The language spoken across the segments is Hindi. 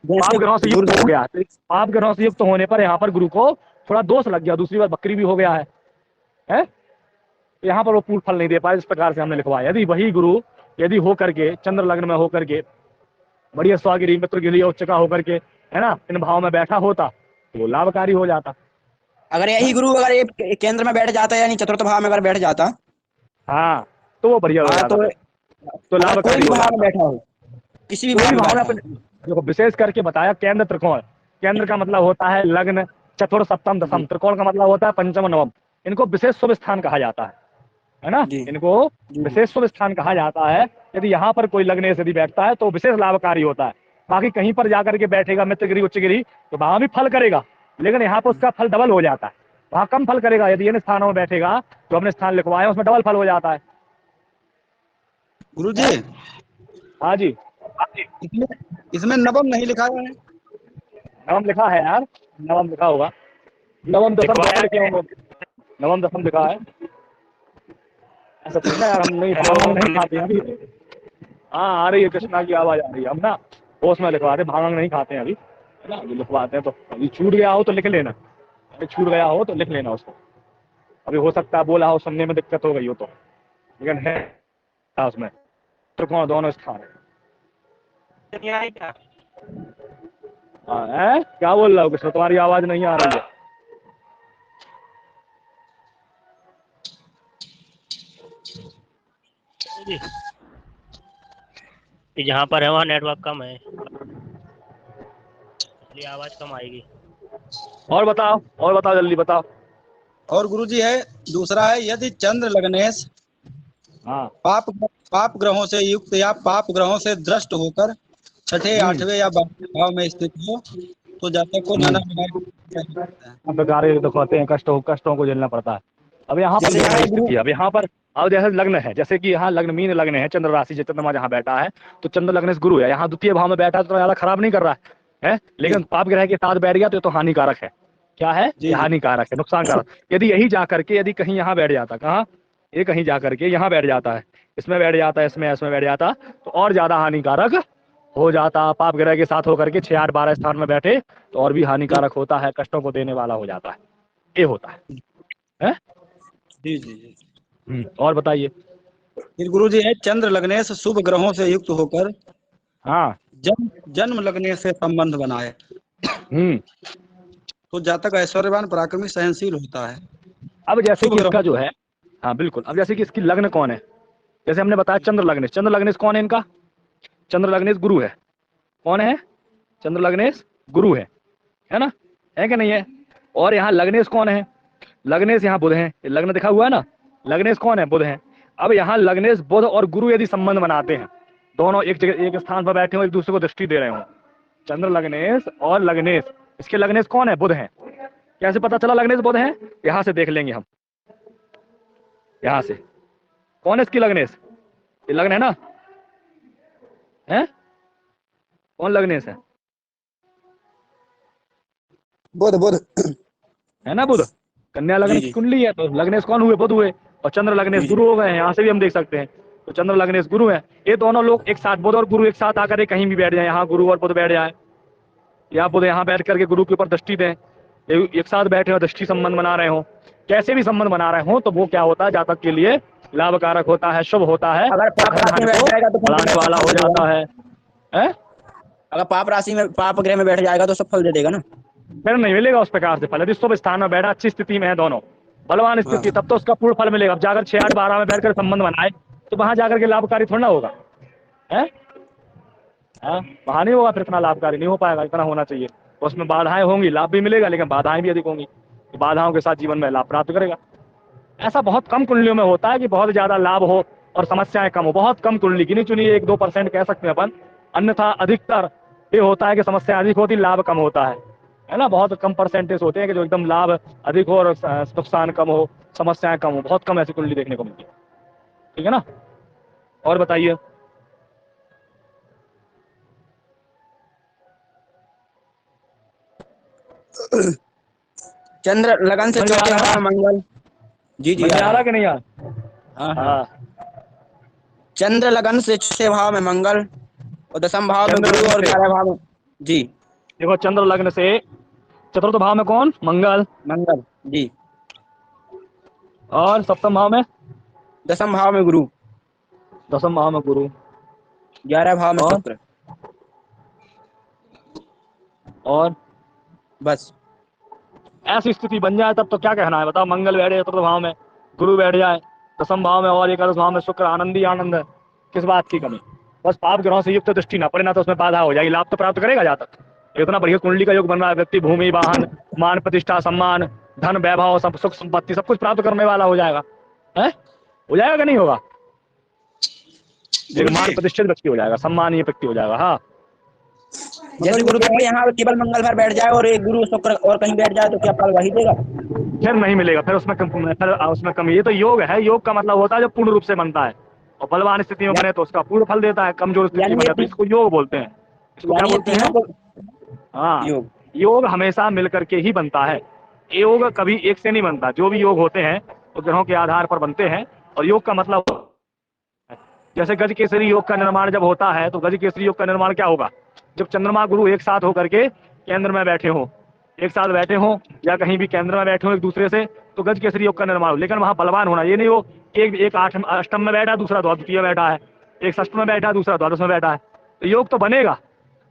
पाप जैसे ग्रहों से युक्त हो गुरुजी, गया, तो पाप ग्रहों से युक्त होने पर यहाँ पर गुरु को थोड़ा दोष लग गया, दूसरी बार बकरी भी हो गया है? यहाँ पर वो पूर्ण फल नहीं दे पाए, इस प्रकार से हमने लिखवाया। यदि वही गुरु यदि हो करके चंद्र लग्न में होकर के बढ़िया स्वागिरी मित्रगिरी उच्च का होकर के, है ना, इन भाव में बैठा होता तो वो लाभकारी हो जाता अगर यही है? गुरु अगर ये केंद्र में बैठ जाता, यानी चतुर्थ भाव में अगर बैठ जाता, हाँ, तो वो बढ़िया हो हाँ जाता, तो फिर तो अगर कोई लाभकारी भी हो भाव में जाता। बैठा हो, किसी भी कोई भाव भी में भाव में बैठा अपने, हो। देखो विशेष करके बताया केंद्र त्रिकोण, केंद्र का मतलब होता है लग्न, चतुर्थ सप्तम जी दशम, त्रिकोण का मतलब होता है पंचम नवम। इनको विशेष शुभ स्थान कहा जाता है ना, जी इनको जी जी। विशेष शुभ स्थान कहा जाता है। यदि यहाँ पर कोई लग्न यदि बैठता है तो विशेष लाभकारी होता है। बाकी कहीं पर जाकर के बैठेगा मित्रगिरी उच्चगिरी तो वहां भी फल करेगा, लेकिन यहाँ पर उसका फल डबल हो जाता है, वहां कम फल करेगा। यदि इन स्थानों में बैठेगा तो अपने स्थान लिखवाए उसमें डबल फल हो जाता गुरुजी, है? हाँ जी। इसमें इसमें नवम नहीं लिखा है। नवम लिखा है यार, नवम लिखा होगा, नवम दसम दोनों लिखे होंगे, नवम दसम लिखा है। ऐसा थोड़ी ना यार, हम नहीं भांग नहीं खाते हैं अभी। हाँ आ रही है, कृष्णा की आवाज आ रही है, हम ना होश में लिखवाते, भांग नहीं खाते हैं अभी, है ना, अभी लिखवाते हैं। तो अभी छूट गया हो तो लिख लेना, अभी छूट गया हो तो लिख लेना उसको। अभी हो सकता है बोला हो, सुनने में दिक्कत हो गई हो तो, लेकिन है उसमें त्रिकोण दोनों स्थान है। हाँ है, क्या बोल रहा हो कृष्ण, तुम्हारी आवाज नहीं आ रही है। कि जहाँ पर है वहाँ नेटवर्क कम है, इसलिए आवाज कम आएगी। और बताओ जल्दी बताओ। और गुरुजी है, दूसरा है, यदि चंद्र लग्नेश हाँ। पाप पाप ग्रहों से युक्त या पाप ग्रहों से दृष्ट होकर छठे हम्म। आठवें या 12वें भाव में स्थित हो, तो जातक को नाना प्रकार की परेशानी होता है। बेकार दिखाते हैं, कष्टों को झेलना पड़ता है। अब यहाँ पर जैसे लग्न यहाँ की गुरु, स्थिति है, अब यहाँ पर अब जैसे लग्न है, जैसे कि यहाँ लग्न मीन लग्न है, चंद्र राशि से चंद्रमा जहाँ बैठा है, तो चंद्र लग्न से गुरु है, यहाँ द्वितीय भाव में बैठा है तो ज्यादा खराब नहीं कर रहा है? जी लेकिन पाप ग्रह के साथ बैठ गया तो ये तो हानिकारक है। क्या है जी ये? जी हानिकारक है, नुकसानकारक। यदि यही जा करके यदि कहीं यहाँ बैठ जाता, कहाँ, ये कहीं जा करके यहाँ बैठ जाता है, इसमें बैठ जाता है, इसमें बैठ जाता, तो और ज्यादा हानिकारक हो जाता। पाप ग्रह के साथ होकर के 6 8 12 स्थान में बैठे तो और भी जी हानिकारक होता है, कष्टों को देने वाला हो जाता है, ये होता है? जी जी जी। और बताइए। फिर गुरु जी है, चंद्र लग्नेश शुभ ग्रहों से युक्त होकर हाँ। जन्म जन्म लगने से संबंध बनाए, हम्म। तो जातक ऐश्वर्यवान पराक्रमी सहनशील होता है। अब जैसे शुभ कि ग्रहों, इसका जो है, हाँ बिल्कुल, अब जैसे कि इसकी लग्न कौन है, जैसे हमने बताया चंद्र लग्नेश कौन है इनका? चंद्र लग्नेश गुरु है। कौन है? चंद्र लग्नेश गुरु है ना, है कि नहीं है? और यहाँ लग्नेश कौन है? लग्नेश यहाँ बुध है, ये लग्न दिखा हुआ है ना, लग्नेश कौन है? बुध है। अब यहाँ लग्नेश बुध और गुरु यदि संबंध बनाते हैं, दोनों एक जगह एक स्थान पर बैठे हो, एक दूसरे को दृष्टि दे रहे हो, चंद्र लग्नेश और लग्नेश, इसके लग्नेश कौन है? बुध है। कैसे पता चला लग्नेश बुध है? यहाँ से देख लेंगे हम, यहाँ से कौन है इसकी लग्नेश? ये लग्न है ना, है? कौन लग्नेश है? बुध बुध, है ना बुध, कन्या जी लग्न की जी कुंडली है, तो लग्नेश कौन हुए? बुध हुए। और चंद्र लग्नेश जी जी गुरु हो गए हैं, यहाँ से भी हम देख सकते हैं, तो चंद्र लग्नेश गुरु है। ये दोनों लोग एक साथ, बुध और गुरु एक साथ आकर कहीं भी बैठ जाए, यहाँ गुरु और बुध बैठ जाए, या बुध यहाँ बैठ करके गुरु के ऊपर दृष्टि दें, एक साथ बैठे हो, दृष्टि संबंध बना रहे हो, कैसे भी संबंध बना रहे हो, तो वो क्या होता है? जातक के लिए लाभकारक होता है, शुभ होता है, अगर पाप धन राशि धान्य में बैठ को जाएगा तो फिर बढ़ाने सब वाला फल हो दे देगा जाता ना। है? अगर पाप राशि में पाप ग्रह में बैठ जाएगा तो सब फल दे देगा ना। फिर नहीं मिलेगा उस प्रकार से फल। यदि शुभ स्थान में बैठा, अच्छी स्थिति में है, दोनों बलवान हाँ स्थिति, तब तो उसका पूर्ण फल मिलेगा। अब जाकर 6 8 12 में बैठकर संबंध बनाए तो वहां जाकर के लाभकारी थोड़ा ना होगा, है? वहां नहीं होगा, फिर इतना लाभकारी नहीं हो पाएगा, इतना होना चाहिए। उसमें बाधाएं होंगी, लाभ भी मिलेगा, लेकिन बाधाएं भी अधिक होंगी, तो बाधाओं के साथ जीवन में लाभ प्राप्त करेगा। ऐसा बहुत कम कुंडलियों में होता है कि बहुत ज्यादा लाभ हो और समस्याएं कम हो, बहुत कम कुंडली, गिनी चुनी 1 2% कह सकते हैं अपन, अन्यथा अधिकतर ये होता है कि समस्या अधिक होती, लाभ कम होता है ना। बहुत कम परसेंटेज होते हैं कि जो एकदम लाभ अधिक हो और नुकसान कम हो, समस्याएं कम हो, बहुत कम ऐसी कुंडली देखने को मिलती है। ठीक है ना, और बताइए। चंद्र लगन से समझ में आ चौथे रहा है भाव ना? में मंगल, जी जी समझ आ में आ रहा रहा है। है कि नहीं आ रहा? हाँ हाँ। हाँ। चंद्र लगन से चौथे भाव में मंगल और दसम भाव में चंद्र गुरु लग्न और से, 12 भाव में, जी। देखो चंद्र लग्न से चतुर्थ भाव में कौन? मंगल। मंगल। जी। और सप्तम भाव में? दसम भाव में गुरु। दसम भाव में गुरु। 11 भाव में और शुक्र। और बस। ऐसी स्थिति बन जाए तब तो क्या कहना है बताओ। मंगल बैठ जाए चतुर्थ भाव में, गुरु बैठ जाए दसम भाव में और एकादश भाव में शुक्र, आनंद ही आनंद है। किस बात की कमी? बस पाप ग्रहों से युक्त दृष्टि ना पड़े ना तो उसमें बाधा हो जाएगी, लाभ तो प्राप्त करेगा। जहाँ तक इतना बढ़िया कुंडली का योग बन रहा है, व्यक्ति भूमि वाहन मान प्रतिष्ठा सम्मान धन वैभव सब सुख संपत्ति सब कुछ प्राप्त करने वाला हो जाएगा। है हो जाएगा कि नहीं होगा? एक गुरु मान जी, प्रतिष्ठित व्यक्ति हो जाएगा, सम्मानीय व्यक्ति हो जाएगा। हाँ जैसे गुरु देव यहाँ केवल मंगलवार बैठ जाए और एक गुरु शुक्र और कहीं बैठ जाए तो क्या फल वही देगा? फिर नहीं मिलेगा, फिर उसमें कमी। ये तो योग है, योग का मतलब होता है जो पूर्ण रूप से बनता है। और बलवान स्थिति में या, बने तो उसका पूर्ण फल देता है, कमजोर स्थिति यानी में बने तो इसको योग बोलते हैं। इसको क्या यानी ये बोलते तीनों हैं? को हाँ, योग। योग हमेशा मिलकर के ही बनता है। योग कभी एक से नहीं बनता। जो भी योग होते हैं वो ग्रहों के आधार पर बनते हैं। और योग का मतलब जैसे गज केसरी योग का निर्माण जब होता है तो गज केसरी योग का निर्माण क्या होगा? जब चंद्रमा गुरु एक साथ होकर के केंद्र में बैठे हो, एक साथ बैठे हो या कहीं भी केंद्र में बैठे हो एक दूसरे से, तो गज केसरी योग का निर्माण हो। लेकिन वहां बलवान होना, ये नहीं हो एक एक अष्टम में बैठा दूसरा द्वितीय बैठा है, एक षष्ठ में बैठा दूसरा द्वादश में बैठा है, तो योग तो बनेगा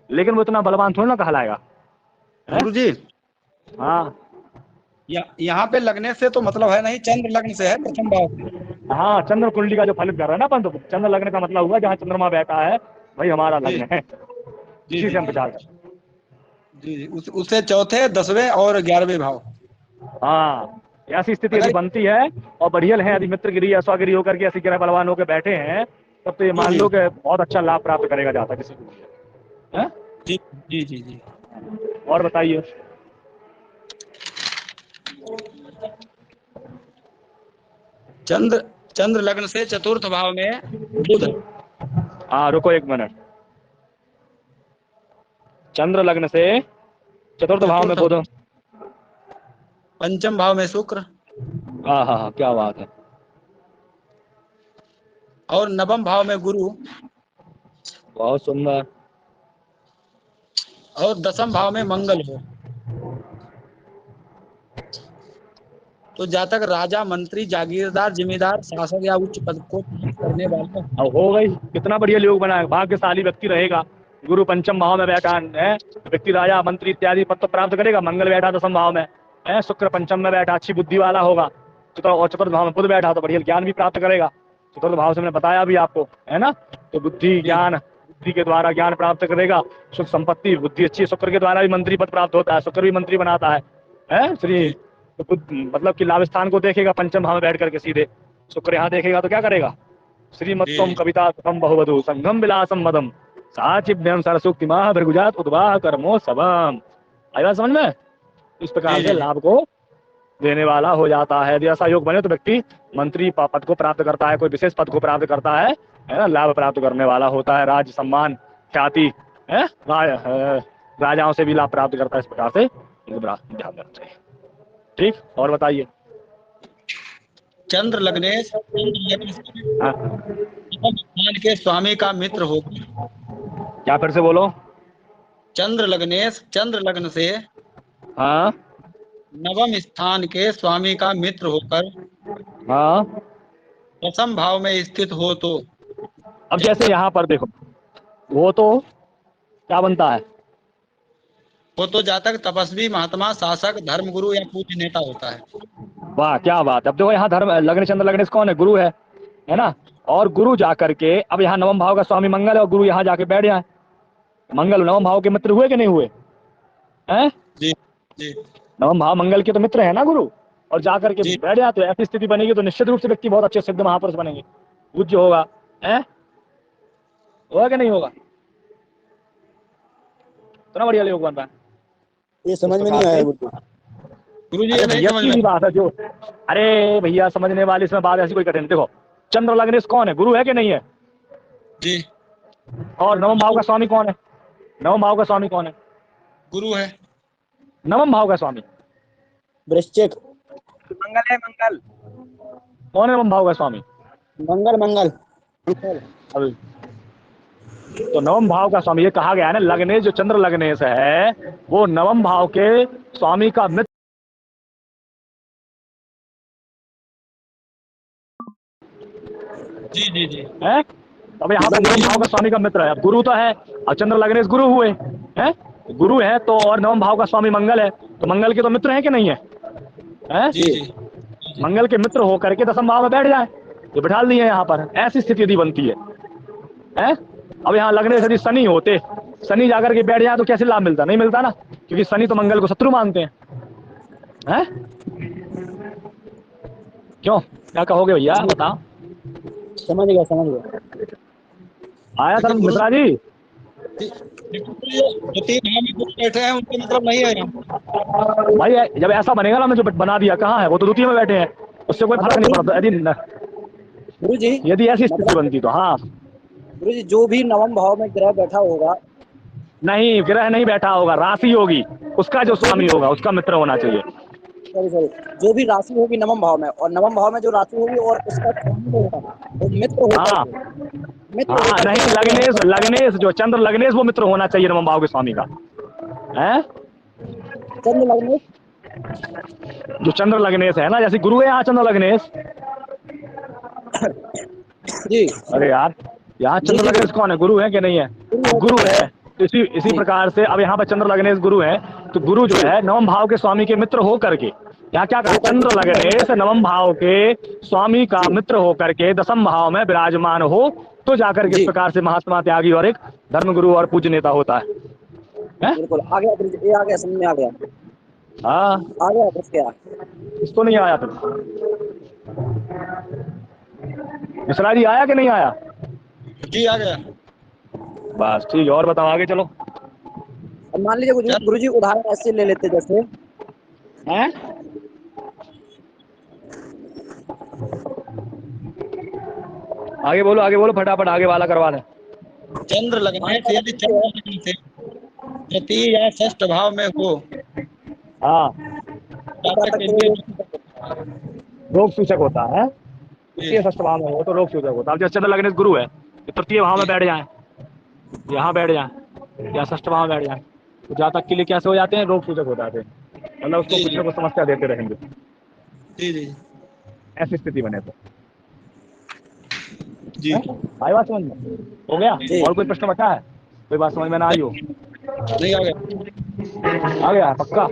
लेकिन वो इतना बलवान थोड़ा ना कहलाएगा। है? गुरु जी, हाँ यहाँ पे लगने से तो मतलब है नहीं, चंद्र लग्न से है प्रथम भाव से। हाँ, चंद्र कुंडली का जो फलित कर रहा है ना अपन, तो चंद्र लग्न का मतलब हुआ जहाँ चंद्रमा बैठा है भाई हमारा जी लग्न है। जी इसी जी से हम जी विचार करें। जी जी। उससे चौथे 10वें और 11वें भाव। हाँ, ऐसी स्थिति यदि अगर बनती है और बढ़ियल है, यदि मित्रगिरी या स्वगिरी होकर के ऐसी ग्रह बलवान होकर बैठे हैं, तब तो ये जी मान जी लो कि बहुत अच्छा लाभ प्राप्त करेगा जाता किसी को भी। हैं? जी जी जी जी। और बताइए। चंद्र चंद्र लग्न से चतुर्थ भाव में बुध। हाँ रुको एक मिनट। चंद्र लग्न से चतुर्थ भाव में चतुर्थ बुध। पंचम भाव में शुक्र हाँ हाँ हाँ, क्या बात है। और नवम भाव में गुरु बहुत सुंदर। और दसम भाव में मंगल हो। तो जातक राजा मंत्री जागीरदार जिम्मेदार शासक या उच्च पद को प्राप्त करने वाला हो। अब हो गई, कितना बढ़िया योग बना है। भाग्यशाली व्यक्ति रहेगा। गुरु पंचम भाव में बैठा है, व्यक्ति राजा मंत्री इत्यादि पद तो प्राप्त करेगा। मंगल बैठा दसम भाव में है, शुक्र पंचम में बैठा अच्छी बुद्धि वाला होगा। और चतुर्थ भाव में बुध बैठा तो बढ़िया ज्ञान भी प्राप्त करेगा। चतुर्थ भाव से मैंने बताया भी आपको, है ना। तो बुद्धि जी ज्ञान, बुद्धि के द्वारा ज्ञान प्राप्त करेगा। सुख संपत्ति, बुद्धि अच्छी, शुक्र के द्वारा भी मंत्री पद प्राप्त होता है, शुक्र भी मंत्री बनाता है श्री। जी तो मतलब कि लाभ स्थान को देखेगा पंचम भाव में बैठ करके सीधे। शुक्र यहाँ देखेगा तो क्या करेगा? श्रीमत्तम जी कविता सुखम बहुवधु संघम विलासम मदम साचिभ्यम सरसूक्ति माह भृगुजात उद्वाह कर्मो सबम। आई बात समझ में? इस जी प्रकार से जी लाभ को देने वाला हो जाता है। यदि ऐसा योग बने तो व्यक्ति मंत्री पद को प्राप्त करता है, कोई विशेष पद को प्राप्त करता है ना, लाभ प्राप्त करने वाला होता है। राज्य सम्मान ख्याति है, राजाओं से भी लाभ प्राप्त करता है। इस प्रकार से ध्यान रखना चाहिए। ठीक, और बताइए। चंद्र लग्नेश हाँ, स्थान के स्वामी का मित्र होकर। क्या फिर से बोलो। चंद्र लग्नेश चंद्र लग्न से हाँ नवम स्थान के स्वामी का मित्र होकर हाँ। दसम भाव में स्थित हो तो अब जैसे यहाँ पर देखो, वो तो क्या बनता है? वो तो जातक तपस्वी महात्मा शासक धर्मगुरु या पूज्य नेता होता है। वाह क्या बात है। अब देखो यहाँ धर्म लग्न चंद्र लग्न से कौन है? गुरु है ना। और गुरु जाकर के अब यहाँ नवम भाव का स्वामी मंगल है और गुरु यहाँ जाके बैठ जाए। मंगल नवम भाव के मित्र हुए कि नहीं हुए? हैं? जी जी नवम भाव मंगल के तो मित्र है ना गुरु। और जाकर के जी बैठ जाए तो ऐसी स्थिति बनेगी तो निश्चित रूप से व्यक्ति बहुत अच्छे सिद्ध महापुरुष बनेंगे, पूज्य होगा। है होगा कि नहीं होगा? इतना बढ़िया योग बन रहा है। ये इस समझ में प्रकार नहीं आया से गुरु। गुरु जी अरे ये नहीं भैया समझ में सीधी बात है जो, अरे भैया समझने वाली इसमें बात ऐसी कोई कठिन। देखो चंद्र लग्नेश कौन है? गुरु है कि नहीं है? जी और नवम भाव का स्वामी कौन है? नवम भाव का स्वामी कौन है? गुरु है। नवम भाव का स्वामी वृश्चिक। मंगल है मंगल। कौन है? नवम भाव का स्वामी मंगल मंगल। अब तो नवम भाव का स्वामी, ये कहा गया है ना, लग्नेश जो चंद्र लग्नेश है वो नवम भाव के स्वामी का मित्र जी जी जी। है। अब यहाँ पे नवम भाव का स्वामी का मित्र है, अब गुरु तो है, अब चंद्र लग्नेश गुरु हुए हैं, गुरु है तो, और नवम भाव का स्वामी मंगल है, तो मंगल के तो मित्र हैं कि नहीं है, हैं? जी जी जी। मंगल के मित्र होकर के दसम भाव में बैठ जाए, ये बिठा दिए यहाँ पर, ऐसी स्थिति यदि बनती है, हैं? अब यहाँ लग्नेश यदि शनि होते, शनि जाकर के बैठ जाए तो कैसे लाभ मिलता, नहीं मिलता ना, क्योंकि शनि तो मंगल को शत्रु मानते हैं? क्यों, क्या कहोगे भैया बताओ? समझ गया। आया लेकिन धर्म गुरु मिश्रा जी? जो 3 भाव में गुरु बैठे हैं उनका मतलब नहीं है यहाँ। भाई जब ऐसा बनेगा ना, मैं जो बना दिया, कहाँ है वो, तो द्वितीय में बैठे हैं, उससे कोई फर्क नहीं पड़ता यदि गुरु जी यदि ऐसी स्थिति बनती तो। हाँ गुरु जी, जो भी नवम भाव में ग्रह बैठा होगा, नहीं, ग्रह नहीं बैठा होगा, राशि होगी, उसका जो स्वामी होगा उसका मित्र होना चाहिए। सॉरी, जो भी राशि होगी नवम भाव में, और नवम भाव में जो राशि होगी और उसका स्वामी होगा वो मित्र होगा। हाँ मित्र नहीं, लग्नेश जो चंद्र लग्नेश वो मित्र होना चाहिए नवम भाव के स्वामी का, है? चंद्र लग्नेश, जो चंद्र लग्नेश है ना, जैसे गुरु है यहाँ चंद्र लग्नेश। जी अरे यार, यहाँ चंद्र लग्नेश कौन है, गुरु है कि नहीं है? गुरु है। तो इसी प्रकार से अब यहाँ पर चंद्र लग्नेश गुरु है, तो गुरु जो है नवम भाव के स्वामी के मित्र हो करके, यहाँ क्या कहा, चंद्र लग्नेश नवम भाव के स्वामी का मित्र हो करके दसम भाव में विराजमान हो, तो जाकर के इस प्रकार से महात्मा त्यागी और एक धर्म गुरु और पूज्य नेता होता है? बिल्कुल आ गया गुरु जी, ये आ गया, समझ में आ गया। हाँ आ गया बस क्या, इसको नहीं आया फिर मिश्रा जी, आया कि नहीं आया? जी आ गया। बस ठीक है, और बताओ आगे चलो। अब मान लीजिए गुरु जी उदाहरण ऐसे ले लेते जैसे, हैं? आगे बोलो फटाफट, आगे वाला करवा दें। चंद्र लग्नेश यदि चंद्र लग्न से तृतीय या षष्ठ भाव में हो, हाँ, जातक के लिए रोग सूचक होता है, तृतीय षष्ठ भाव में हो तो रोग सूचक होता है। अब जैसे चंद्र लग्नेश गुरु है, तो तृतीय भाव में बैठ जाए, यहाँ बैठ जाए या षष्ठ भाव में बैठ जाए, तो जातक के लिए कैसे हो जाते हैं, रोग सूचक हो जाते हैं, मतलब उसको कुछ ना कुछ समस्या देते रहेंगे। जी जी ऐसी स्थिति बने तो जी। आई बात समझ में? हो गया? और कोई प्रश्न बचा है? कोई बात समझ में ना आई हो? नहीं आ गया। आ गया पक्का?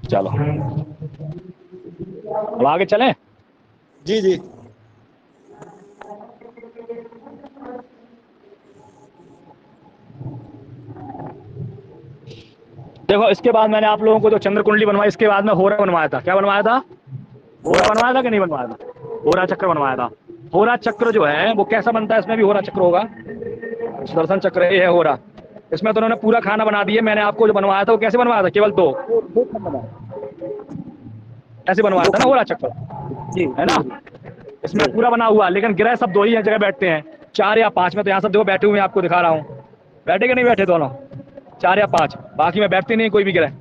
चलो अब आगे चलें। जी जी देखो, इसके बाद मैंने आप लोगों को जो चंद्र कुंडली बनवाई, इसके बाद में होरा बनवाया था। क्या बनवाया था? होरा बनवाया था कि नहीं बनवाया था? होरा चक्र बनवाया था। होरा चक्र जो है वो कैसा बनता है, इसमें भी होरा चक्र होगा, सुदर्शन चक्र ये है होरा। इसमें तो उन्होंने पूरा खाना बना दिया। मैंने आपको जो बनवाया था वो कैसे बनवाया था, केवल दो ऐसे बनवाया था ना होरा चक्र, है ना? इसमें पूरा बना हुआ, लेकिन ग्रह सब दो ही जगह बैठते हैं, 4 या 5 में। तो यहाँ सब देखो बैठे हुए हैं, आपको दिखा रहा हूँ, बैठे कि नहीं बैठे दोनों, 4 या 5, बाकी में बैठते नहीं कोई भी ग्रह।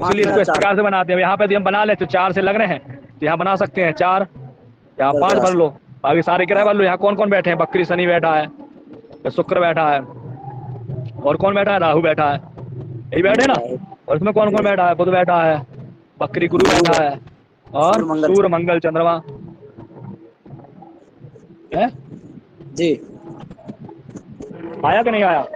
इसलिए इसको इस प्रकार से बनाते हैं। यहाँ पे यदि हम बना ले तो 4 से लग रहे हैं, तो यहाँ बना सकते हैं 4, यहाँ 5 भर लो, बाकी सारे ग्रह भर लो। यहाँ कौन कौन बैठे हैं? बकरी शनि बैठा है, शुक्र बैठा है, और कौन बैठा है? राहु बैठा है, यही बैठे ना। और इसमें कौन कौन बैठा है? बुध बैठा है, बकरी गुरु बैठा है, और सूर्य मंगल चंद्रमा है जी। आया कि नहीं आया?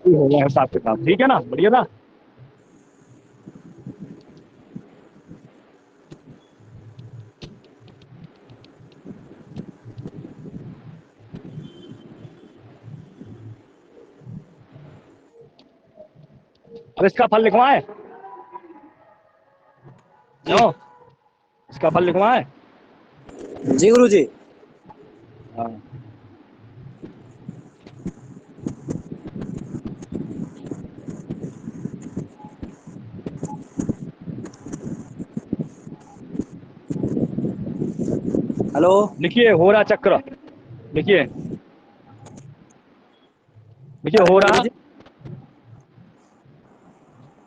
हो गया हिसाब किताब, ठीक है ना? बढ़िया था। अब इसका फल लिखवाएं? क्यों, इसका फल लिखवाएं? जी गुरु जी। हाँ। हेलो, लिखिए होरा चक्र, लिखिए, लिखिए होरा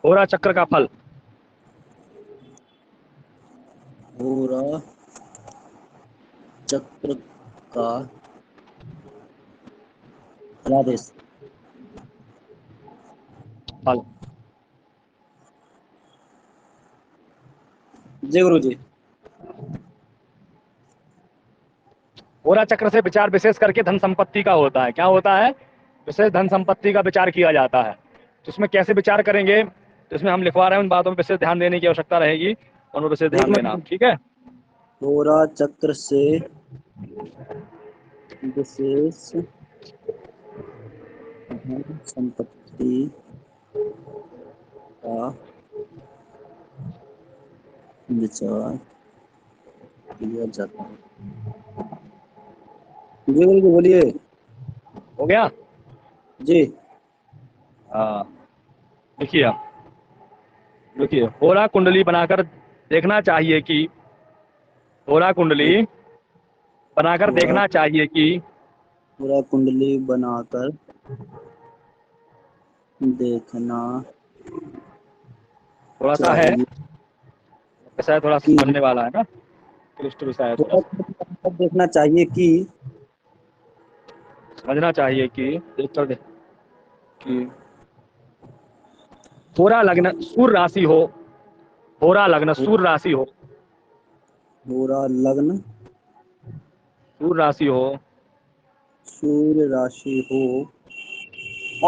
होरा चक्र का फल। होरा चक्र का फलादेश। फल। जी गुरु जी। होरा चक्र से विचार विशेष करके धन संपत्ति का होता है। क्या होता है? विशेष धन संपत्ति का विचार किया जाता है। तो इसमें कैसे विचार करेंगे, तो इसमें हम लिखवा रहे हैं, उन बातों में विशेष ध्यान देने की आवश्यकता रहेगी, उन पर विशेष एक ध्यान देना, मिनट, ठीक है। होरा चक्र से विशेष धन संपत्ति का विचार किया जाता है। जी गुरु जी बोलिए। हो गया? जी। हाँ, देखिए आप, देखिए होरा कुंडली बनाकर देखना चाहिए कि, होरा कुंडली बनाकर होरा देखना चाहिए कि, होरा कुंडली बनाकर देखना थोड़ा सा है, चाहिए शायद थोड़ा कि, बनने वाला है ना, क्लिष्ट विषय है, थोड़ा होरा सा कुंडली बनाकर देखना चाहिए कि, समझना चाहिए कि, देख कर दे कि होरा लग्न सूर्य राशि हो, होरा लग्न सूर्य राशि हो, होरा लग्न सूर्य राशि हो, सूर्य राशि हो,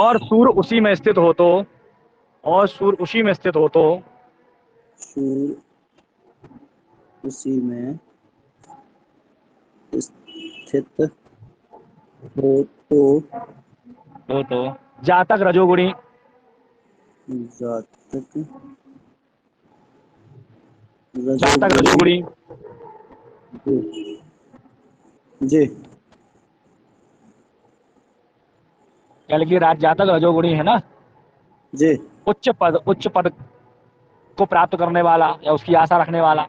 और सूर्य उसी में स्थित हो तो, और सूर्य उसी में स्थित हो तो, सूर्य उसी में स्थित हो तो जातक रजोगुणी, जातक रजोगुणी, जी क्या लिखिए, जातक रजोगुणी है ना, जी उच्च पद को प्राप्त करने वाला या उसकी आशा रखने वाला,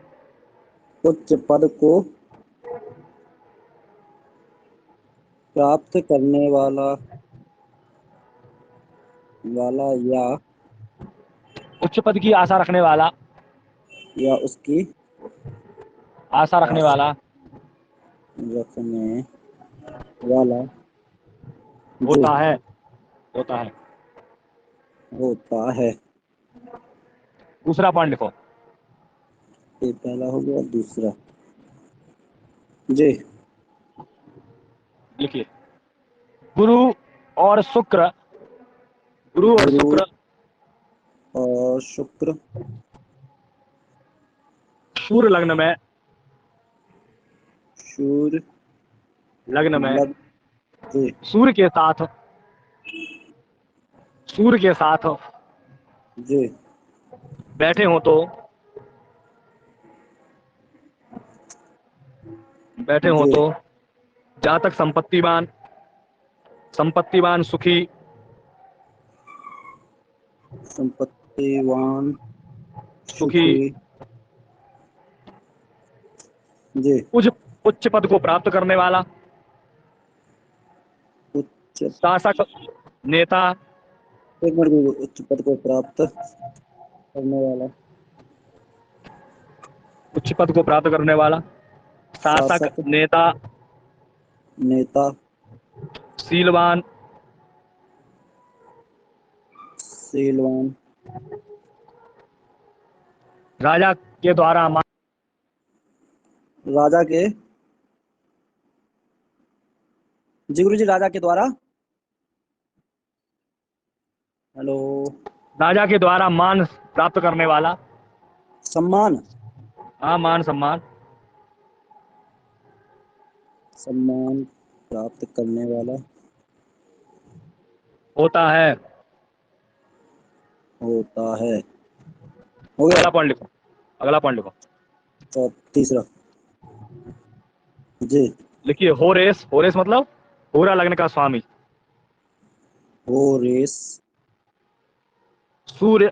उच्च पद को प्राप्त करने वाला या उच्च पद की आशा रखने वाला, उसकी आशा रखने वाला रखने वाला होता है, होता है। होता है। दूसरा पॉइंट लिखो, ये पहला हो गया। दूसरा जी लिखिए, गुरु और शुक्र, गुरु और गुरु शुक्र और शुक्र सूर्य लग्न में, सूर्य लग्न में जी सूर्य के साथ, सूर्य के साथ जी बैठे हो तो, बैठे हो जी तो जातक संपत्तिवान, संपत्तिवान सुखी, संपत्तिवान सुखी, जी उच्च पद को प्राप्त करने वाला, उच्च शासक नेता, एक मिनट, उच्च पद को प्राप्त करने वाला, उच्च पद को प्राप्त करने वाला, शासक नेता, नेता, शीलवान, शीलवान, राजा के द्वारा राजा के, जी गुरु जी, राजा के द्वारा, हेलो, राजा के द्वारा मान प्राप्त करने वाला, सम्मान, हाँ मान सम्मान, सम्मान प्राप्त करने वाला होता है, होता है। हो गया। अगला पॉइंट लिखो, अगला पॉइंट लिखो, तो तीसरा जी लिखिए, होरेस, होरेस मतलब होरा लग्न का स्वामी, होरेस, सूर्य,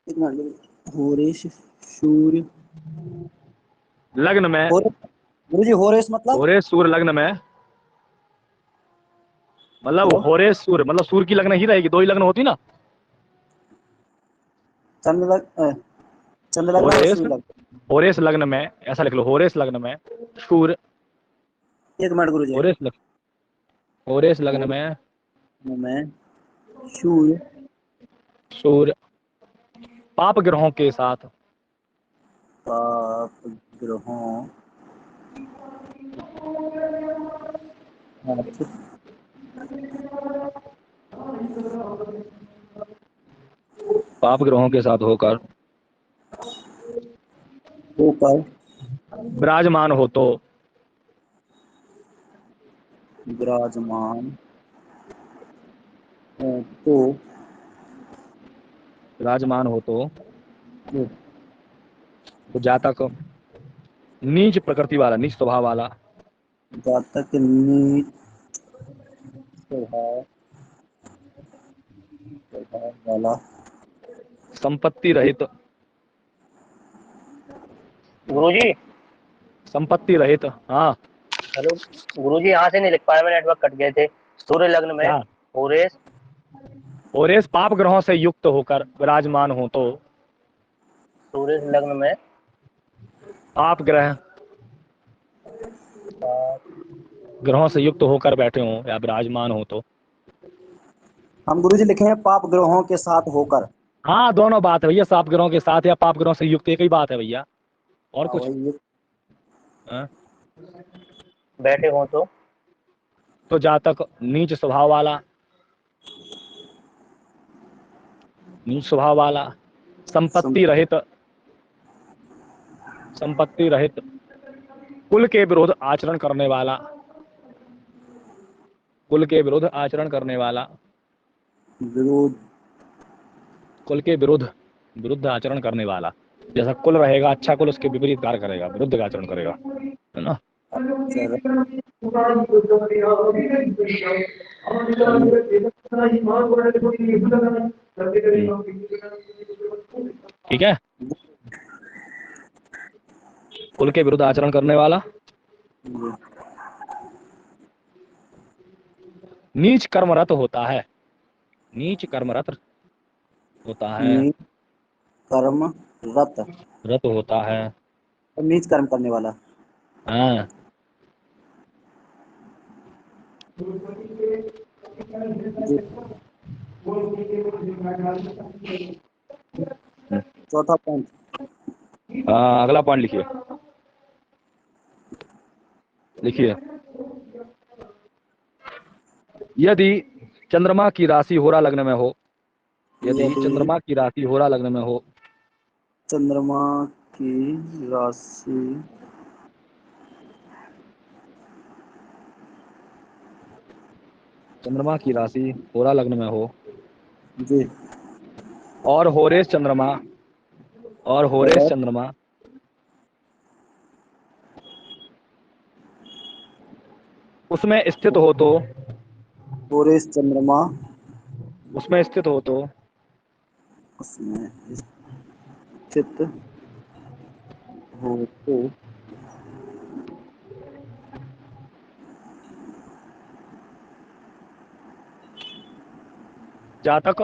एक मिनट, होरेस सूर्य लग्न में, गुरु जी, होरेस मतलब, होरेस सूर्य लग्न में, मतलब हेलो, होरेस सूर्य मतलब सूर्य की लग्न ही रहेगी, दो ही लग्न होती ना, चंद्र लग्न और होरेस सूर्य लग्न। होरेस लग्न में, ऐसा लिख लो, होरेस लग्न में सूर्य, एक मिनट गुरु जी। होरेस लग्न में में सूर्य सूर्य पाप ग्रहों के साथ पाप ग्रहों साथ पाप ग्रहों के साथ होकर होकर विराजमान हो तो विराजमान हो तो विराजमान हो तो जातक नीच प्रकृति वाला, नीच स्वभाव वाला, जातक नीच स्वभाव वाला, संपत्ति रहित, गुरुजी। संपत्ति रहित, हाँ हेलो गुरुजी, यहाँ से नहीं लिख पाया मैं, नेटवर्क कट गए थे। सूर्य लग्न में क्या, होरेस होरेस पाप ग्रहों से युक्त होकर विराजमान हो तो सूर्य लग्न में पाप ग्रहों से युक्त होकर बैठे हो या विराजमान हो तो, हम गुरु जी लिखे हैं पाप ग्रहों के साथ होकर। हाँ दोनों बात है भैया, पाप ग्रहों के साथ या पाप ग्रहों से युक्त, एक ही बात है भैया, और कुछ हाँ? बैठे हो तो जातक नीच स्वभाव वाला, नीच स्वभाव वाला, संपत्ति रहित, संपत्ति रहित, कुल के विरुद्ध आचरण करने वाला, कुल के विरुद्ध आचरण करने वाला, विरोध कुल के विरुद्ध विरुद्ध आचरण करने वाला, जैसा कुल रहेगा अच्छा कुल उसके विपरीत कार्य करेगा, विरुद्ध आचरण करेगा, है ना। ठीक है, कुल के विरुद्ध आचरण करने वाला, नीच कर्मरत होता है, नीच कर्मरत होता है, कर्म रत होता है, नीच कर्म करने वाला, हाँ चौथा पॉइंट। अगला पॉइंट लिखिए, लिखिए, यदि चंद्रमा की राशि होरा लग्न में हो, यदि चंद्रमा की राशि होरा लग्न में हो, चंद्रमा की राशि चंद्रमा की राशि होरा लग्न में हो जी और होरेस चंद्रमा, और होरेस चंद्रमा उसमें स्थित हो तो, होरेस चंद्रमा उसमें स्थित हो तो उसमें स्थित हो तो जातक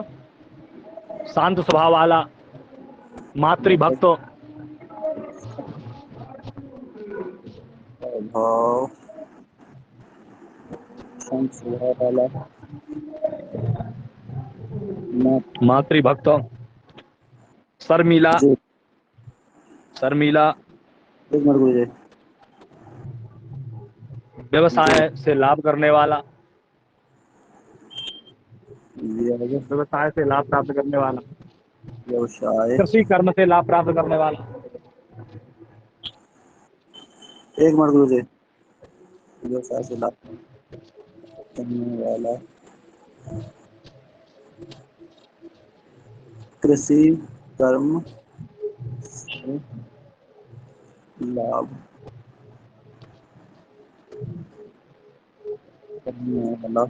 शांत स्वभाव वाला, मातृभक्त, भाव स्वभाव वाला, मातृभक्त, शर्मिला, जी शर्मिला, एक मिनट गुरु जी। व्यवसाय से लाभ करने वाला, व्यवसाय से लाभ प्राप्त करने वाला, व्यवसाय कृषि कर्म से लाभ प्राप्त करने वाला, एक मिनट गुरु जी। व्यवसाय से लाभ करने वाला, कृषि कर्म से लाभ करने वाला,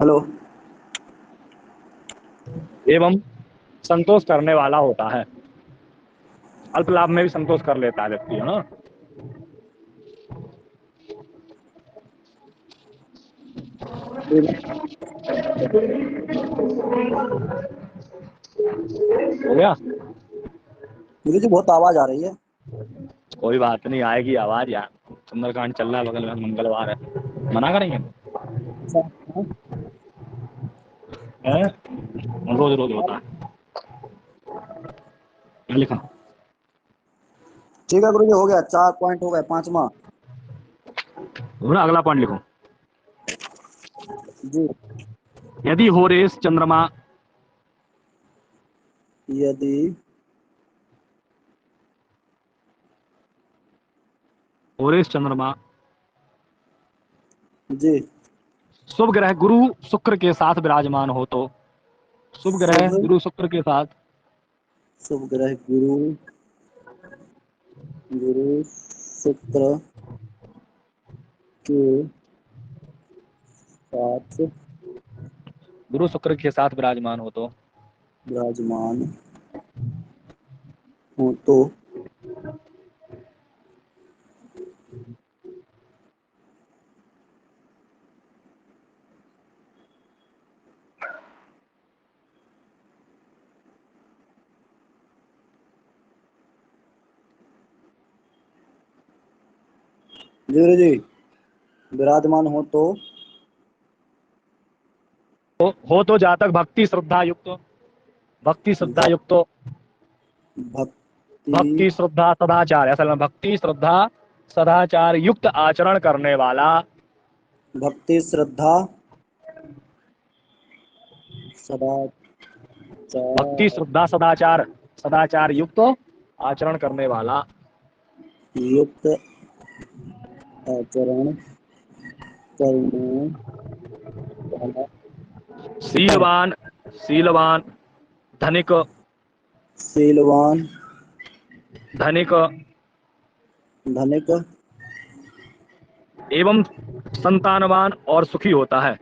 हेलो, एवं संतोष करने वाला होता है, अल्प लाभ में भी संतोष कर लेता है व्यक्ति, है ना। हो गया? गुरु जी बहुत आवाज आ रही है। कोई बात नहीं, आएगी आवाज यार, सुंदरकांड चल रहा है बगल में, मंगलवार है, मना करेंगे? हैं? रोज रोज होता है। क्या लिखा? ठीक है गुरु जी, हो गया, 4 पॉइंट हो गए, 5वां। ना अगला पॉइंट लिखो। जी। यदि होरेस चंद्रमा यदि होरेस चंद्रमा जी शुभ ग्रह गुरु शुक्र के साथ विराजमान हो तो, शुभ ग्रह शुभ गुरु शुक्र के साथ शुभ ग्रह गुरु गुरु शुक्र के साथ गुरु शुक्र के साथ विराजमान हो तो विराजमान हो तो गुरु जी विराजमान हो तो जातक भक्ति श्रद्धा युक्त, भक्ति श्रद्धा युक्त, भक्ति भक्ति श्रद्धा सदाचार, असल में भक्ति श्रद्धा सदाचार युक्त आचरण करने वाला, भक्ति श्रद्धा भक्ति सदाचार श्रद्धा सदाचार सदाचार युक्त आचरण करने वाला, युक्त आचरण करने वाला, शीलवान शीलवान धनिक शीलवान धनिक धनिक एवं संतानवान और सुखी होता है,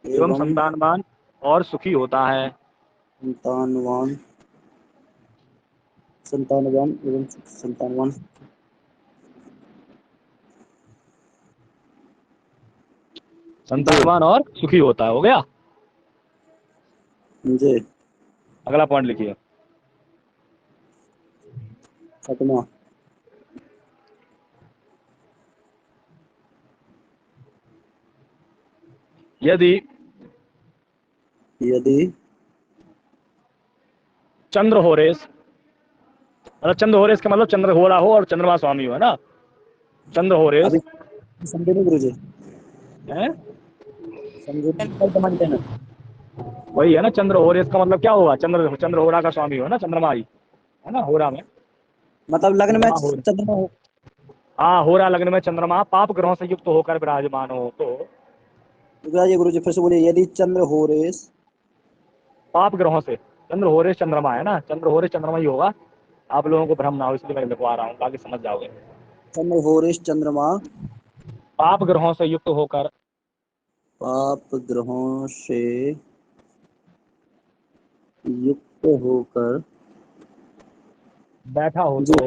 एवं एवं संतानवान और सुखी होता है। संतानवान संतानवान एवं संतानवान संतानवान और सुखी होता है। हो गया? जी। अगला पॉइंट लिखिए। 7वां। यदि यदि चंद्र होरेस, मतलब चंद्र होरेस का मतलब चंद्र हो रहा हो और चंद्रमा स्वामी हो, है ना? चंद्र होरेस अभी समझे नहीं गुरु जी, है, समझे नहीं। वही है ना, चंद्र होरेस का मतलब क्या होगा? चंद्र होरा का स्वामी हो ना, चंद्रमा ही है ना, होरा में मतलब लग्न में चंद्रमा हो, चंद्रमा हो। हाँ होरा लग्न में चंद्रमा पाप ग्रहों से युक्त होकर विराजमान हो तो, गुरु जी फिर से बोलिए, यदि चंद्र हो रेस पाप ग्रहों से, चंद्र होरेस चंद्रमा है ना, चंद्र होरेस चंद्रमा ही होगा, आप लोगों को भ्रम ना हो इसलिए मैं लिखवा रहा हूँ, बाकी समझ जाओगे। चंद्र हो रेस चंद्रमा पाप ग्रहों से युक्त होकर, पाप ग्रहों से युक्त होकर बैठा हो जी तो,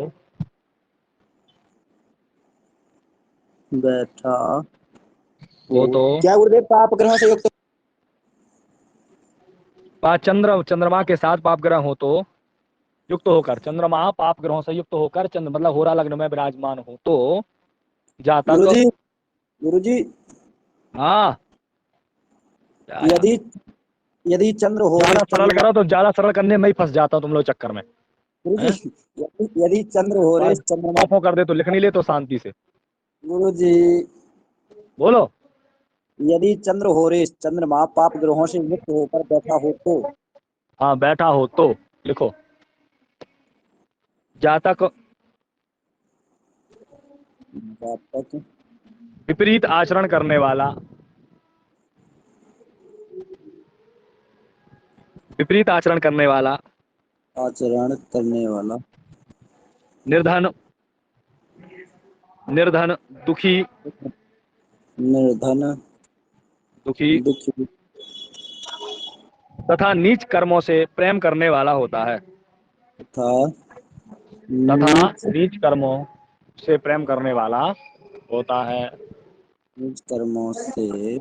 बैठा वो तो क्या गुरुदेव पाप ग्रहों से युक्त चंद्रमा के साथ पाप ग्रह हो तो, युक्त होकर, चंद्रमा पाप ग्रहों से युक्त होकर चंद्र मतलब होरा लग्न में विराजमान हो तो जातक, गुरु जी हाँ यदि यदि चंद्र हो ज्यादा रेस सरल चंद्रमा करो तो, ज्यादा सरल करने में ही फंस जाता हूँ तुम लोग चक्कर में। गुरु जी यदि चंद्र हो रेस चंद्रमा ऑफ कर दे तो लिख नहीं ले तो शांति से गुरु जी बोलो। यदि चंद्र हो रेस चंद्रमा पाप ग्रहों से युक्त होकर बैठा हो तो, हाँ बैठा हो तो लिखो, जातक जातक विपरीत आचरण करने वाला, विपरीत आचरण करने वाला, आचरण करने वाला, निर्धन निर्धन दुखी निर्धन दुखी दुखी तथा नीच कर्मों से प्रेम करने वाला होता है, तथा तथा नीच नीच कर्मों से प्रेम करने वाला होता है। नीच कर्मों से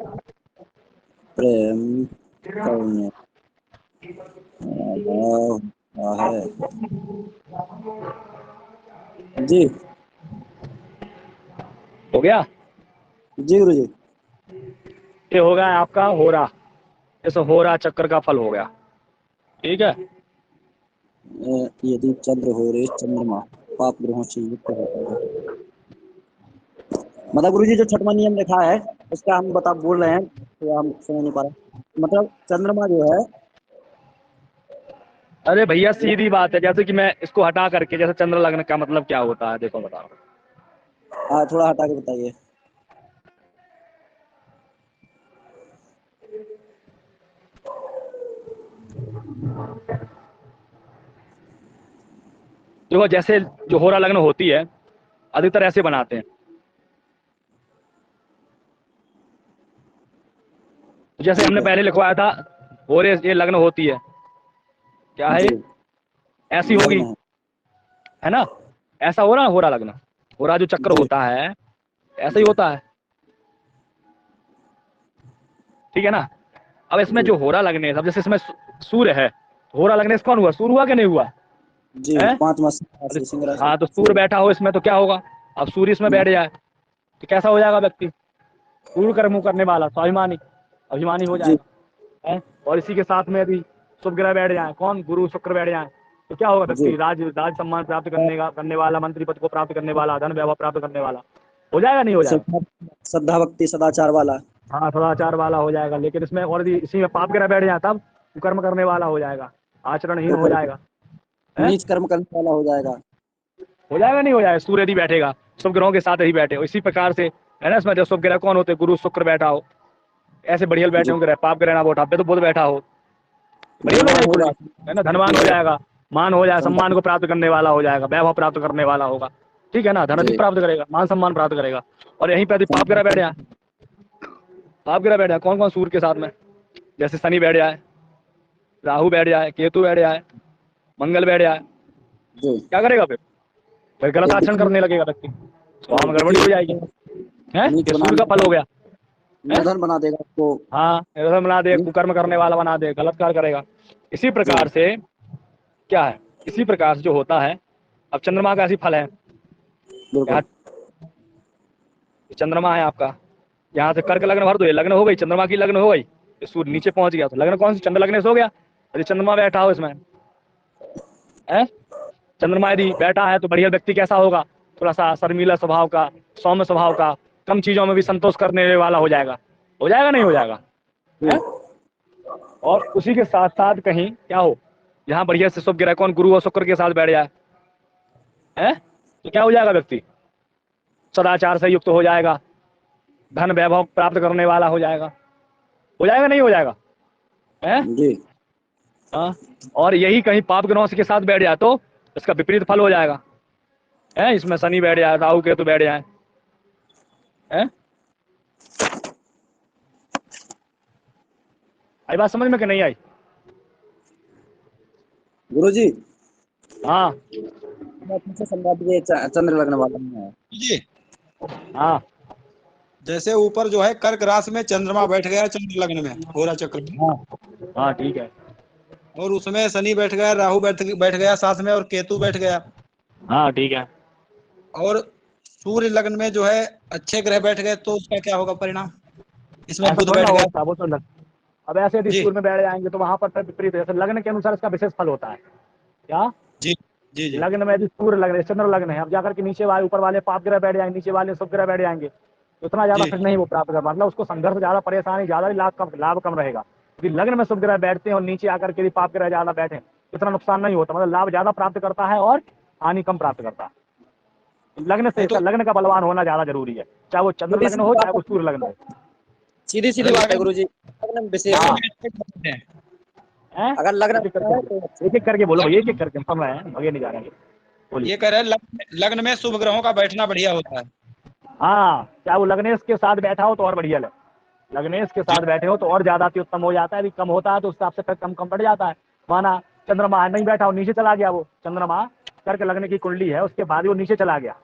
प्रेम करने वाला है। जी हो गया। जी गुरु जी। ये हो गया आपका होरा, इस होरा चक्र का फल हो गया। ठीक है। यदि चंद्र हो रहे चंद्रमा पाप ग्रहों से युक्त होता है, मतलब गुरु जी जो छठवां नियम लिखा है उसका हम बोल रहे हैं तो हम समझ नहीं पा रहे। मतलब चंद्रमा जो है, अरे भैया सीधी बात है, जैसे कि मैं इसको हटा करके, जैसे चंद्र लग्न का मतलब क्या होता है देखो बताओ। थोड़ा हटा के बताइए। देखो जैसे जो होरा लग्न होती है अधिकतर ऐसे बनाते हैं। जैसे ठीक हमने है पहले लिखवाया था, होरे ये लग्न होती है, क्या है जी, ये? ऐसी होगी, लग्न है है ना? ऐसा हो रहा है होरा लग्न, होरा जो चक्र जी होता है ऐसा ही जी होता है। ठीक है ना? अब इसमें जी जो होरा लगने, अब जैसे इसमें सूर्य है, तो होरा लगने से कौन हुआ? सूर्य हुआ कि नहीं हुआ जी। है? पांचवा राशि सिंह राशि। हाँ, तो सूर्य बैठा हो इसमें तो क्या होगा? अब सूर्य इसमें बैठ जाए तो कैसा हो जाएगा व्यक्ति? पूर्ण कर्म करने वाला, स्वाभिमानी, अभिमानी हो जी जाएगा है। और इसी के साथ में यदि शुभ ग्रह बैठ जाए, कौन? गुरु शुक्र बैठ जाए, तो क्या होगा जी व्यक्ति? राज सम्मान प्राप्त करने वाला, मंत्री पद को प्राप्त करने वाला, धन वैभव प्राप्त करने वाला हो जाएगा, नहीं हो जाएगा? श्रद्धा भक्ति सदाचार वाला। हाँ, सदाचार वाला हो जाएगा। लेकिन इसमें और यदि इसी में पाप ग्रह बैठ जाए तब कर्म करने वाला हो जाएगा, आचरणहीन तो हो फिर जाएगा है। नीच कर्म करने वाला हो जाएगा। हो जाएगा, नहीं हो जाएगा? सूर्य यदि बैठेगा, शुभ ग्रहों के साथ ही बैठे, इसी प्रकार से है ना। इसमें जो शुभ ग्रह कौन होते हैं? गुरु शुक्र बैठा हो, ऐसे बढ़िया बैठे जी होंगे, पाप ग्रह ना बैठा पे तो बुध बैठा हो, बढ़िया हो धनवान जाएगी हो कुंडली, है ना। धनवान हो जाएगा। जाएगा, मान हो जाएगा, सम्मान को प्राप्त करने वाला हो जाएगा, वैभव प्राप्त करने वाला होगा। ठीक है ना? धन अधिक जी प्राप्त करेगा, मान सम्मान प्राप्त करेगा। और यहीं पे यदि पाप ग्रह बैठ जाए, पाप ग्रह बैठ जाए कौन कौन? सूर्य के साथ में जैसे शनि बैठ जाए, राहु बैठ जाए, केतु बैठ जाए, मंगल बैठ जाए, जी। क्या करेगा फिर गलत ये आचरण दुखी करने लगेगा व्यक्ति, और स्वाम दुखी गड़बड़ी हो जाएगी है। नीच ये बना सूर्य का फल हो गया है। निर्धन बना देगा उसको। हाँ, निर्धन बना दे, कुकर्म करने वाला बना दे, गलत कार्य करेगा। इसी जी प्रकार से क्या है, इसी प्रकार से जो होता है, अब चंद्रमा का ऐसी फल है, यहाँ बिल्कुल। चंद्रमा है आपका, यहाँ से कर्क लग्न भर दो, ये लग्न हो गई, चंद्रमा की लग्न हो गई, ये सूर्य नीचे पहुंच गया तो लग्न कौन सी? चंद्र लग्न से हो गया। यदि चंद्रमा बैठा हो इसमें है, चंद्रमा यदि बैठा है तो बढ़िया व्यक्ति कैसा होगा? थोड़ा सा शर्मीला स्वभाव का, सौम्य स्वभाव का, कम चीजों में भी संतोष करने वाला हो जाएगा, हो जाएगा, नहीं हो जाएगा जी है। और उसी के साथ साथ कहीं क्या हो, यहाँ बढ़िया से शुभ ग्रह कौन? गुरु और शुक्र के साथ बैठ जाए है, तो क्या हो जाएगा व्यक्ति? सदाचार से युक्त हो जाएगा, धन वैभव प्राप्त करने वाला हो जाएगा, नहीं हो जाएगा है। जी हाँ, और यही कहीं पाप ग्रहों के साथ बैठ जाए तो इसका विपरीत फल हो जाएगा है। इसमें शनि बैठ जाए, राहु केतु बैठ जाए है। आई बात समझ में कि नहीं आई? गुरु जी, हाँ मैं तुमसे समझा दीजिए चंद्र लग्न वाला में है। जी। हाँ जैसे ऊपर जो है कर्क राशि में चंद्रमा बैठ गया चंद्र लग्न में होरा चक्र में, हाँ हाँ, ठीक है। और उसमें शनि बैठ गया, राहु बैठ गया साथ में, और केतु बैठ गया, हाँ ठीक है। और सूर्य लग्न में जो है अच्छे ग्रह बैठ गए, तो उसका क्या होगा परिणाम? इसमें ऐसा बुध थोड़ा ना बैठ गया। होता, वो तो अब ऐसे यदि जी सूर्य में बैठ जाएंगे तो वहां पर फिर विपरीत है। जैसे लग्न के अनुसार इसका विशेष फल होता है क्या? जी जी जी लग्न में यदि सूर्य लग्न, चंद्र लग्न है, अब जाकर के नीचे वाले, ऊपर वाले पाप ग्रह बैठ जाएंगे, नीचे वाले शुभ ग्रह बैठ जाएंगे, तो इतना ज्यादा जी फिर नहीं वो प्राप्त कर, मतलब उसको संघर्ष ज्यादा, परेशानी ज्यादा, लाभ कम रहेगा। यदि लग्न में शुभ ग्रह बैठते हैं और नीचे आकर के यदि पाप ग्रह ज्यादा बैठे तो इतना नुकसान नहीं होता, मतलब लाभ ज्यादा प्राप्त करता है और हानि कम प्राप्त करता है। लग्न से, नहीं इसका तो लग्न का बलवान होना ज्यादा जरूरी है, चाहे वो चंद्र लग्न हो चाहे वो सूर्य लग्न हो। सीधी सीधी बात है गुरु जी, लग्न विशेष हाँ। है। हैं? अगर लग्न एक अच्छा है तो एक करके बोलो भैया, एक एक करके, हम समझ रहे हैं, आगे नहीं जा रहे हैं, बोलिए। ये कह रहे हैं लग्न में शुभ ग्रहों का बैठना बढ़िया होता है। हाँ, चाहे वो लग्नेश के साथ बैठा हो तो और बढ़िया लगे, लग्नेश के जी साथ बैठे हो तो और ज्यादा अति उत्तम हो जाता है। यदि कम होता है तो उस हिसाब से फिर कम पड़ जाता है। माना चंद्रमा नहीं बैठा हो, नीचे चला गया, वो चंद्रमा करके लगने की कुंडली है, उसके बाद वो नीचे चला गया,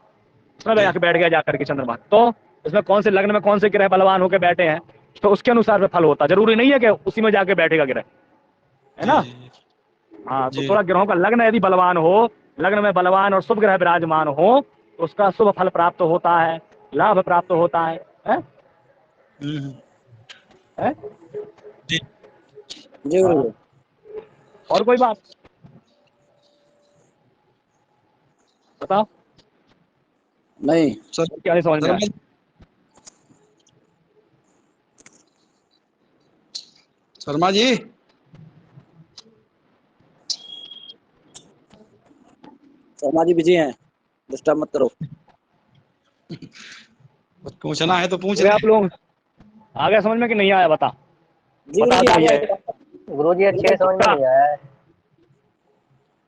उसमें जी जाके बैठ गया जाकर के चंद्रमा, तो इसमें कौन से लग्न में कौन से ग्रह बलवान होकर बैठे हैं, तो उसके अनुसार में फल होता है, जरूरी नहीं है कि उसी में जाके बैठेगा ग्रह, है ना। हाँ, तो जी। थोड़ा ग्रहों का लग्न यदि बलवान हो, लग्न में बलवान और शुभ ग्रह विराजमान हो, तो उसका शुभ फल प्राप्त होता है, लाभ प्राप्त होता है, है? है? जी। जी गुरु हाँ। जी। और कोई बात बताओ, नहीं सर क्या नहीं समझ में आया? शर्मा जी, शर्मा जी बिजी हैं, डिस्टर्ब मत करो। कुछ पूछना है तो पूछ अरे ले। आप लोग आ गया समझ में कि नहीं आया, बता जी गुरु बता जी तो आ भैया। गया। गुरुजी अच्छे से समझ में नहीं आया है।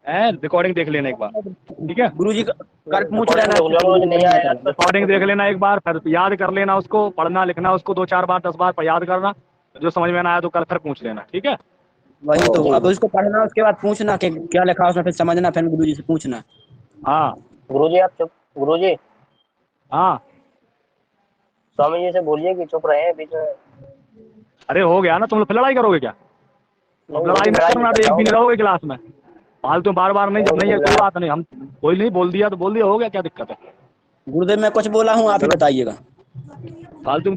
है रिकॉर्डिंग देख लेना एक बार, ठीक है। गुरु जी कर पूछ रिकॉर्डिंग लेना। देख लिया मुझे नहीं आया यार, बस रिकॉर्डिंग देख लेना एक बार, फिर याद कर लेना उसको, पढ़ना लिखना उसको 2-4 बार 10 बार पर याद करना, जो समझ में ना आया तो कल फिर पूछ लेना, ठीक है। वही तो, जी अब उसको पढ़ना, उसके बाद पूछना कि क्या लिखा है उसमें, फिर समझना, फिर गुरु जी से पूछना। हाँ गुरुजी आप चुप, गुरुजी हाँ। स्वामी जी से बोलिए कि चुप रहे बीच में। अरे हो गया ना, तुम लोग फिर लड़ाई करोगे क्या? नहीं अब गुरुजी लड़ाई नहीं लड़ाई नहीं करना, तो कर एक रहा भी हूँ नहीं मैं। रहोगे क्लास में, फालतू बार बार नहीं, जब नहीं है नहीं कोई बात नहीं, हम कोई नहीं बोल दिया तो बोल दिया, हो गया, क्या दिक्कत है? गुरुदेव मैं कुछ बोला हूँ, आप ही बताइएगा। फालतू